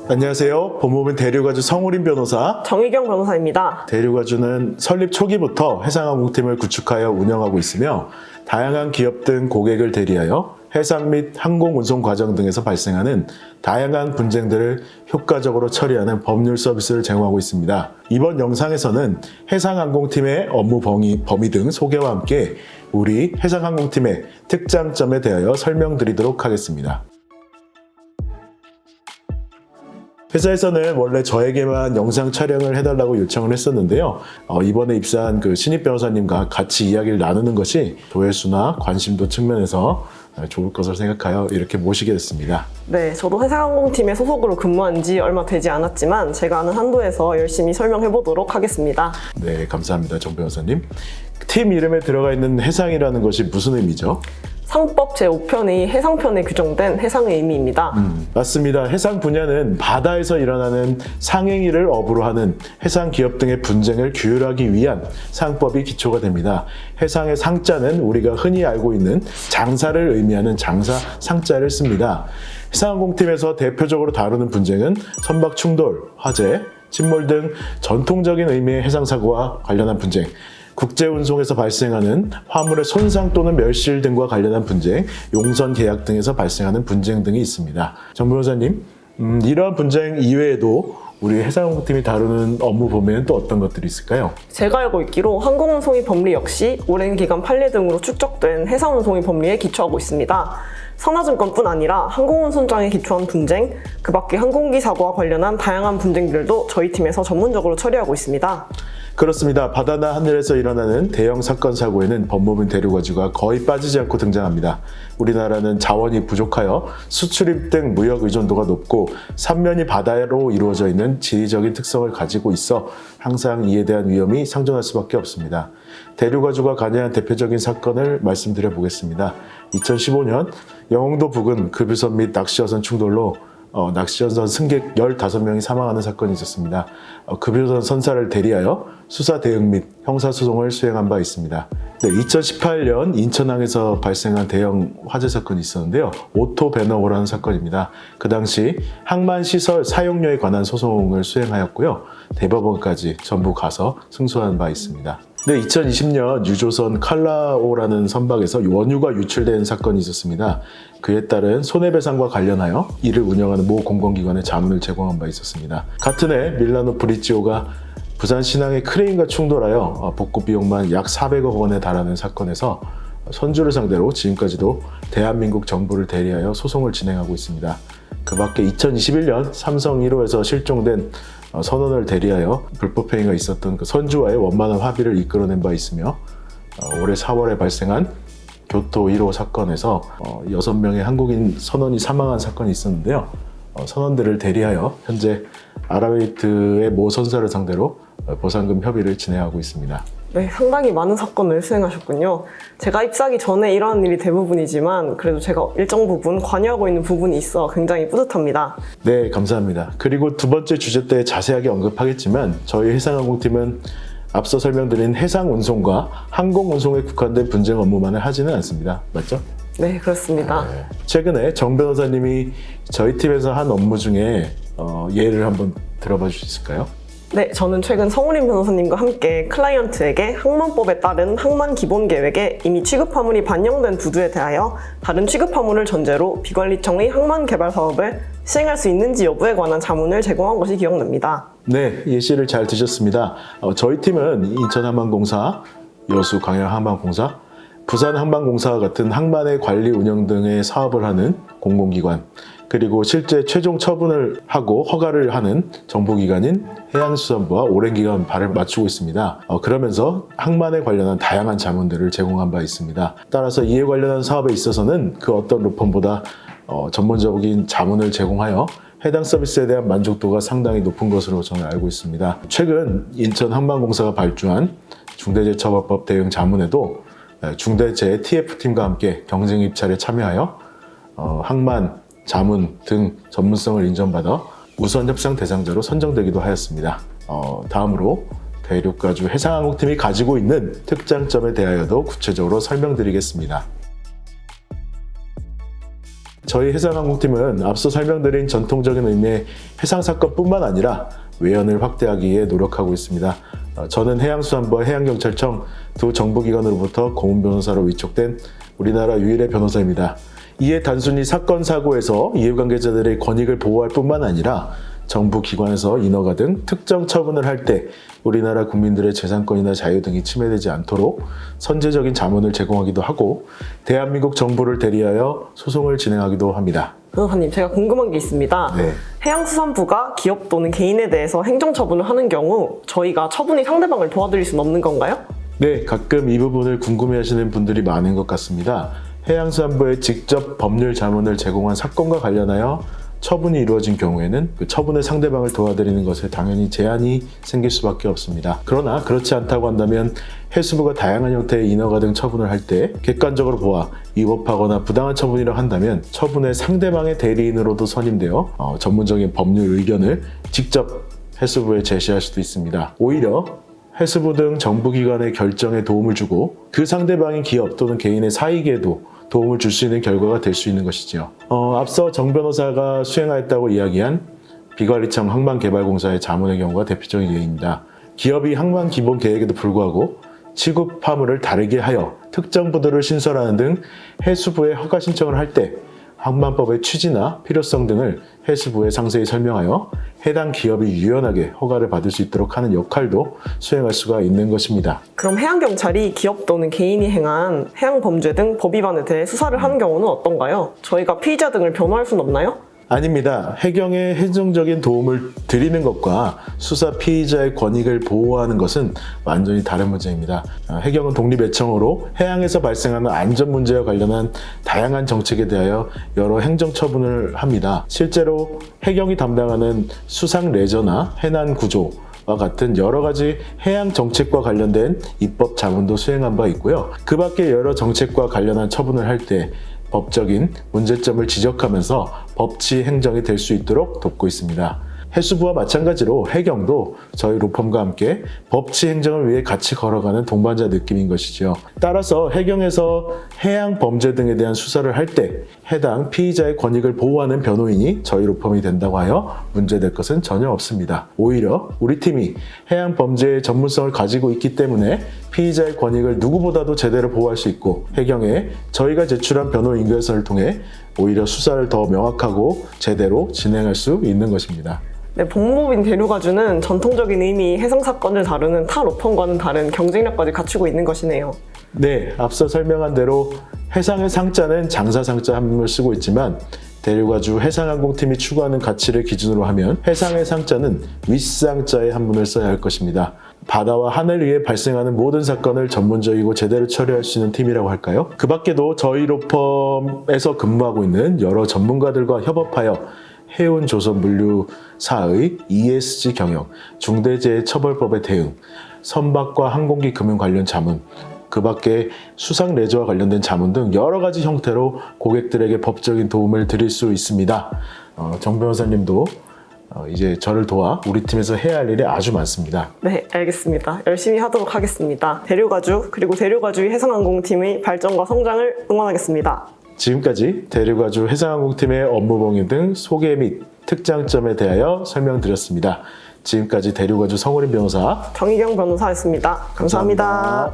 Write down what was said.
안녕하세요. 법무부 대류가주 성우림 변호사. 정희경 변호사입니다. 대류가주는 설립 초기부터 해상항공팀을 구축하여 운영하고 있으며 다양한 기업 등 고객을 대리하여 해상 및 항공운송 과정 등에서 발생하는 다양한 분쟁들을 효과적으로 처리하는 법률 서비스를 제공하고 있습니다. 이번 영상에서는 해상항공팀의 업무 범위 등 소개와 함께 우리 해상항공팀의 특장점에 대하여 설명드리도록 하겠습니다. 회사에서는 원래 저에게만 영상 촬영을 해달라고 요청을 했었는데요. 이번에 입사한 그 신입 변호사님과 같이 이야기를 나누는 것이 조회수나 관심도 측면에서 좋을 것을 생각하여 이렇게 모시게 됐습니다. 네, 저도 해상항공팀의 소속으로 근무한 지 얼마 되지 않았지만 제가 아는 한도에서 열심히 설명해 보도록 하겠습니다. 네, 감사합니다. 정 변호사님. 팀 이름에 들어가 있는 해상이라는 것이 무슨 의미죠? 상법 제5편의 해상편에 규정된 해상의 의미입니다. 맞습니다. 해상 분야는 바다에서 일어나는 상행위를 업으로 하는 해상 기업 등의 분쟁을 규율하기 위한 상법이 기초가 됩니다. 해상의 상자는 우리가 흔히 알고 있는 장사를 의미하는 장사 상자를 씁니다. 해상항공팀에서 대표적으로 다루는 분쟁은 선박 충돌, 화재, 침몰 등 전통적인 의미의 해상사고와 관련한 분쟁, 국제운송에서 발생하는 화물의 손상 또는 멸실 등과 관련한 분쟁, 용선 계약 등에서 발생하는 분쟁 등이 있습니다. 정 변호사님, 이러한 분쟁 이외에도 우리 해상항공팀이 다루는 업무 범위는 또 어떤 것들이 있을까요? 제가 알고 있기로 항공운송의 법리 역시 오랜 기간 판례 등으로 축적된 해상운송의 법리에 기초하고 있습니다. 선화증권뿐 아니라 항공운송장에 기초한 분쟁, 그 밖에 항공기 사고와 관련한 다양한 분쟁들도 저희 팀에서 전문적으로 처리하고 있습니다. 그렇습니다. 바다나 하늘에서 일어나는 대형 사건 사고에는 법무부인 대류가주가 거의 빠지지 않고 등장합니다. 우리나라는 자원이 부족하여 수출입 등 무역 의존도가 높고 삼면이 바다로 이루어져 있는 지리적인 특성을 가지고 있어 항상 이에 대한 위험이 상존할 수밖에 없습니다. 대류가주가 관여한 대표적인 사건을 말씀드려 보겠습니다. 2015년 영흥도 부근 급유선 및 낚시어선 충돌로 낚시어선 승객 15명이 사망하는 사건이 있었습니다. 급유선 선사를 대리하여 수사 대응 및 형사소송을 수행한 바 있습니다. 네, 2018년 인천항에서 발생한 대형 화재 사건이 있었는데요. 오토 배너호라는 사건입니다. 그 당시 항만시설 사용료에 관한 소송을 수행하였고요. 대법원까지 전부 가서 승소한 바 있습니다. 네, 2020년 유조선 칼라오라는 선박에서 원유가 유출된 사건이 있었습니다. 그에 따른 손해배상과 관련하여 이를 운영하는 모 공공기관에 자문을 제공한 바 있었습니다. 같은 해 밀라노 브리지오가 부산 신항의 크레인과 충돌하여 복구 비용만 약 400억 원에 달하는 사건에서 선주를 상대로 지금까지도 대한민국 정부를 대리하여 소송을 진행하고 있습니다. 그 밖에 2021년 삼성 1호에서 실종된 선원을 대리하여 불법 행위가 있었던 그 선주와의 원만한 합의를 이끌어낸 바 있으며 올해 4월에 발생한 교토 1호 사건에서 6명의 한국인 선원이 사망한 사건이 있었는데요. 선원들을 대리하여 현재 아랍에이트의 모 선사를 상대로 보상금 협의를 진행하고 있습니다. 네, 상당히 많은 사건을 수행하셨군요. 제가 입사하기 전에 일어난 일이 대부분이지만 그래도 제가 일정 부분 관여하고 있는 부분이 있어 굉장히 뿌듯합니다. 네, 감사합니다. 그리고 두 번째 주제 때 자세하게 언급하겠지만 저희 해상항공팀은 앞서 설명드린 해상운송과 항공운송에 국한된 분쟁 업무만을 하지는 않습니다. 맞죠? 네, 그렇습니다. 네. 최근에 정 변호사님이 저희 팀에서 한 업무 중에 예를 한번 들어봐 주실 수 있을까요? 네, 저는 최근 성우림 변호사님과 함께 클라이언트에게 항만법에 따른 항만 기본 계획에 이미 취급 화물이 반영된 부두에 대하여 다른 취급 화물을 전제로 비관리청의 항만 개발 사업을 시행할 수 있는지 여부에 관한 자문을 제공한 것이 기억납니다. 네, 예시를 잘 드셨습니다. 저희 팀은 인천항만공사, 여수 광양항만공사, 부산항만공사와 같은 항만의 관리 운영 등의 사업을 하는 공공기관, 그리고 실제 최종 처분을 하고 허가를 하는 정보기관인 해양수산부와 오랜 기간 발을 맞추고 있습니다. 그러면서 항만에 관련한 다양한 자문들을 제공한 바 있습니다. 따라서 이에 관련한 사업에 있어서는 그 어떤 로펌보다 전문적인 자문을 제공하여 해당 서비스에 대한 만족도가 상당히 높은 것으로 저는 알고 있습니다. 최근 인천항만공사가 발주한 중대재해처벌법 대응 자문에도 중대재해 TF팀과 함께 경쟁 입찰에 참여하여 항만, 자문 등 전문성을 인정받아 우선 협상 대상자로 선정되기도 하였습니다. 다음으로 대륙가주 해상항공팀이 가지고 있는 특장점에 대하여도 구체적으로 설명드리겠습니다. 저희 해상항공팀은 앞서 설명드린 전통적인 의미의 해상사건뿐만 아니라 외연을 확대하기 위해 노력하고 있습니다. 저는 해양수산부와 해양경찰청 두 정부기관으로부터 고문 변호사로 위촉된 우리나라 유일의 변호사입니다. 이에 단순히 사건 사고에서 이해관계자들의 권익을 보호할 뿐만 아니라 정부 기관에서 인허가 등 특정 처분을 할 때 우리나라 국민들의 재산권이나 자유 등이 침해되지 않도록 선제적인 자문을 제공하기도 하고 대한민국 정부를 대리하여 소송을 진행하기도 합니다. 변호사님, 제가 궁금한 게 있습니다. 네. 해양수산부가 기업 또는 개인에 대해서 행정처분을 하는 경우 저희가 처분이 상대방을 도와드릴 수는 없는 건가요? 네, 가끔 이 부분을 궁금해하시는 분들이 많은 것 같습니다. 해양수산부에 직접 법률 자문을 제공한 사건과 관련하여 처분이 이루어진 경우에는 그 처분의 상대방을 도와드리는 것에 당연히 제한이 생길 수밖에 없습니다. 그러나 그렇지 않다고 한다면 해수부가 다양한 형태의 인허가 등 처분을 할 때 객관적으로 보아 위법하거나 부당한 처분이라고 한다면 처분의 상대방의 대리인으로도 선임되어 전문적인 법률 의견을 직접 해수부에 제시할 수도 있습니다. 오히려 해수부 등 정부기관의 결정에 도움을 주고 그 상대방인 기업 또는 개인의 사익에도 도움을 줄 수 있는 결과가 될 수 있는 것이지요. 앞서 정 변호사가 수행하였다고 이야기한 비관리청 항만개발공사의 자문의 경우가 대표적인 예입니다. 기업이 항만 기본 계획에도 불구하고 취급 화물을 다르게 하여 특정 부두를 신설하는 등 해수부에 허가 신청을 할 때 항만법의 취지나 필요성 등을 해수부에 상세히 설명하여 해당 기업이 유연하게 허가를 받을 수 있도록 하는 역할도 수행할 수가 있는 것입니다. 그럼 해양경찰이 기업 또는 개인이 행한 해양범죄 등 법 위반에 대해 수사를 하는 경우는 어떤가요? 저희가 피의자 등을 변호할 수는 없나요? 아닙니다. 해경에 행정적인 도움을 드리는 것과 수사 피의자의 권익을 보호하는 것은 완전히 다른 문제입니다. 해경은 독립애청으로 해양에서 발생하는 안전 문제와 관련한 다양한 정책에 대하여 여러 행정처분을 합니다. 실제로 해경이 담당하는 수상 레저나 해난 구조와 같은 여러 가지 해양 정책과 관련된 입법 자문도 수행한 바 있고요. 그 밖에 여러 정책과 관련한 처분을 할 때 법적인 문제점을 지적하면서 법치 행정이 될 수 있도록 돕고 있습니다. 해수부와 마찬가지로 해경도 저희 로펌과 함께 법치 행정을 위해 같이 걸어가는 동반자 느낌인 것이죠. 따라서 해경에서 해양 범죄 등에 대한 수사를 할 때 해당 피의자의 권익을 보호하는 변호인이 저희 로펌이 된다고 하여 문제될 것은 전혀 없습니다. 오히려 우리 팀이 해양 범죄의 전문성을 가지고 있기 때문에 피의자의 권익을 누구보다도 제대로 보호할 수 있고 해경에 저희가 제출한 변호 인계서를 통해 오히려 수사를 더 명확하고 제대로 진행할 수 있는 것입니다. 네, 법무법인 대류가주는 전통적인 의미의 해상사건을 다루는 타 로펌과는 다른 경쟁력까지 갖추고 있는 것이네요. 네, 앞서 설명한 대로 해상의 상자는 장사상자 한문을 쓰고 있지만 대류가주 해상항공팀이 추구하는 가치를 기준으로 하면 해상의 상자는 윗상자의 한문을 써야 할 것입니다. 바다와 하늘 위에 발생하는 모든 사건을 전문적이고 제대로 처리할 수 있는 팀이라고 할까요? 그 밖에도 저희 로펌에서 근무하고 있는 여러 전문가들과 협업하여 해운조선물류사의 ESG 경영, 중대재해처벌법의 대응, 선박과 항공기 금융 관련 자문, 그 밖에 수상 레저와 관련된 자문 등 여러 가지 형태로 고객들에게 법적인 도움을 드릴 수 있습니다. 정 변호사님도 이제 저를 도와 우리 팀에서 해야 할 일이 아주 많습니다. 네, 알겠습니다. 열심히 하도록 하겠습니다. 대류가주 그리고 대류가주의 해상항공팀의 발전과 성장을 응원하겠습니다. 지금까지 대류가주 해상항공팀의 업무 범위 등 소개 및 특장점에 대하여 설명드렸습니다. 지금까지 대류가주 성우림 변호사 정희경 변호사였습니다. 감사합니다.